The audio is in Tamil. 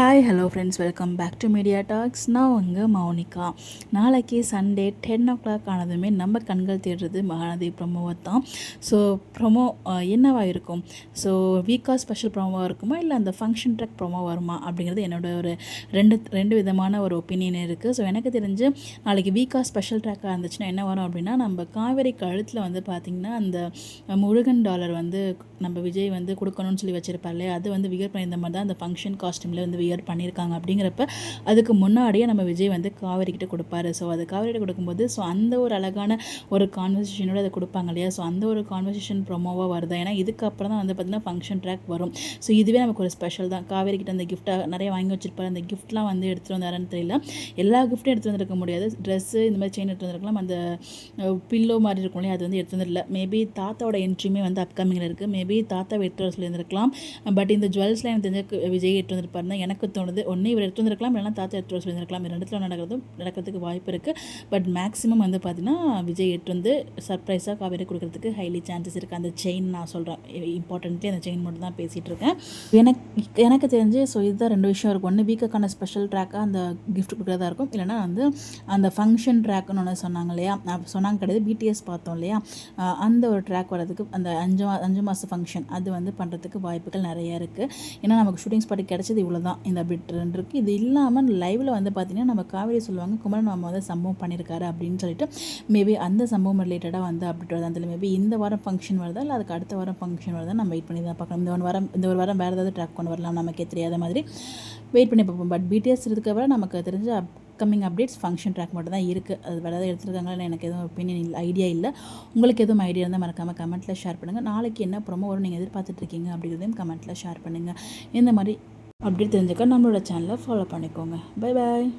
Hi hello friends, welcome back to media talks. நான் உங்கள் மௌனிகா. நாளைக்கு சண்டே 10 o'clock ஆனதுமே நம்ம கண்கள் தேடுறது மகாநதி ப்ரொமோவை தான். ஸோ ப்ரொமோ என்னவா இருக்கும்? ஸோ வீக்கா ஸ்பெஷல் ப்ரொமோவாக இருக்குமா, இல்லை அந்த ஃபங்க்ஷன் ட்ராக் ப்ரொமோ வருமா அப்படிங்கிறது என்னோட ஒரு ரெண்டு விதமான ஒரு ஒப்பீனியன் இருக்குது. ஸோ எனக்கு தெரிஞ்சு நாளைக்கு வீக்கா ஸ்பெஷல் ட்ராக்காக இருந்துச்சுன்னா என்ன வரும் அப்படின்னா, நம்ம காவேரி கழுத்தில் வந்து பார்த்திங்கன்னா அந்த முருகன் டாலர் வந்து நம்ம விஜய் வந்து கொடுக்கணும்னு சொல்லி வச்சுருப்பார் இல்லையா, அது வந்து வியர் பண்ணியிருந்த மாதிரி தான் அந்த ஃபங்க்ஷன் காஸ்டியூமில் வந்து வியர் பண்ணியிருக்காங்க. அப்படிங்கிறப்ப அதுக்கு முன்னாடியே நம்ம விஜய் வந்து காவேரிக்கிட்ட கொடுப்பாரு. ஸோ அது காவேரிக்கிட்ட கொடுக்கும்போது ஸோ அந்த ஒரு அழகான ஒரு கான்வர்சேஷனோட அதை கொடுப்பாங்க இல்லையா. ஸோ அந்த ஒரு கான்வர்சேஷன் ப்ரொமோவாக வருது. ஏன்னா இதுக்கப்புறம் தான் வந்து பார்த்திங்கன்னா ஃபங்க்ஷன் ட்ராக் வரும். ஸோ இதுவே நமக்கு ஒரு ஸ்பெஷல் தான். காவேரிக்கிட்ட அந்த கிஃப்ட்டாக நிறைய வாங்கி வச்சிருப்பாரு. அந்த கிஃப்ட்லாம் வந்து எடுத்துகிட்டு வந்தாருன்னு தெரியல. எல்லா கிஃப்ட்டும் எடுத்துகிட்டு வந்திருக்க முடியாது. ட்ரெஸ்ஸு இந்த மாதிரி செயின் எடுத்து வந்திருக்கலாம். அந்த பில்லோ மாதிரி இருக்கும் இல்லையா, அது வந்து எடுத்து வந்துடல. மேபி தாத்தாவோட என்ட்ரியுமே வந்து அப்கமிங்கில் இருக்குது. மேபி தாத்தாவை எடுத்து வர சொல்லியிருந்திருக்கலாம். பட் இந்த ஜுவல்ஸ்லாம் எனக்கு தெரிஞ்ச விஜய் எடுத்து வந்திருப்பாருன்னு தான் எனக்கு தோணுது. ஒன்று இவர் எடுத்து வந்திருக்கலாம், இல்லைனா தாத்தா எடுத்து வர சொல்லியிருந்திருக்கலாம். ரெண்டுத்துல நடக்கிறதுக்கு வாய்ப்பு இருக்குது. பட் மேக்ஸிமம் வந்து பார்த்திங்கன்னா விஜய் எடுத்து வந்து சர்ப்ரைஸாக காவேரி கொடுக்கறதுக்கு ஹைலி சான்சஸ் இருக்குது. அந்த செயின் நான் சொல்கிறேன், இம்பார்ட்டன்ட்லி அந்த செயின் மட்டும் தான் பேசிகிட்டு இருக்கேன். எனக்கு தெரிஞ்சு ஸோ இதுதான் ரெண்டு விஷயம் இருக்கும். ஒன்று வீக்குக்கான ஸ்பெஷல் ட்ராக்காக அந்த கிஃப்ட் கொடுக்குறதா இருக்கும், இல்லைனா வந்து அந்த ஃபங்க்ஷன் ட்ராக்னு ஒன்று சொன்னாங்க இல்லையா, சொன்னாங்க கிடையாது, பிடிஎஸ் பார்த்தோம் இல்லையா, அந்த ஒரு ட்ராக் வரதுக்கு அந்த 5 மாத ஃபங்க்ஷன் அது வந்து பண்ணுறதுக்கு வாய்ப்புகள் நிறைய இருக்குது. ஏன்னா நமக்கு ஷூட்டிங் ஸ்பாட்டு கிடச்சது இவ்வளோ தான். இந்த அப்டேட் இருக்குது. இது இல்லாமல் லைவில் வந்து பார்த்திங்கன்னா நம்ம காவேரி சொல்லுவாங்க குமரன் மாமா வந்து சம்பவம் பண்ணியிருக்காரு அப்படின்னு சொல்லிட்டு, மேபி அந்த சம்பவம் ரிலேட்டடாக வந்து அப்டேட் வருது. அதில் மேபி இந்த வாரம் ஃபங்க்ஷன் வருதா, இல்லை அதுக்கு அடுத்த வாரம் ஃபங்க்ஷன் வருதா, நம்ம வெயிட் பண்ணி தான் பார்க்கலாம். இந்த ஒரு வாரம் வேறு ஏதாவது ட்ராக் கொண்டு வரலாம், நமக்கே தெரியாத மாதிரி வெயிட் பண்ணி பார்ப்போம். பட் பிடிஎஸ் இருக்கிறவரை நமக்கு தெரிஞ்ச அப்கமிங் அப்டேட்ஸ் ஃபங்க்ஷன் ட்ராக் மட்டும் தான் இருக்குது. அது வேறு ஏதாவது எடுத்துருக்காங்களா எனக்கு எதுவும் ஒப்பீனியன் இல்லை, ஐடியா இல்லை. உங்களுக்கு எதுவும் ஐடியா இருந்தால் மறக்காமல் கமெண்ட்டில் ஷேர் பண்ணுங்கள். நாளைக்கு என்ன ப்ரோமோ வரும் நீங்கள் எதிர்பார்த்துட்ருக்கீங்க அப்படிங்கிறதையும் கமெண்ட்டில் ஷேர் பண்ணுங்கள். இந்த மாதிரி அப்டேட் தெரிஞ்சுக்க நம்மளோட சேனலை ஃபாலோ பண்ணிக்கோங்க. Bye bye.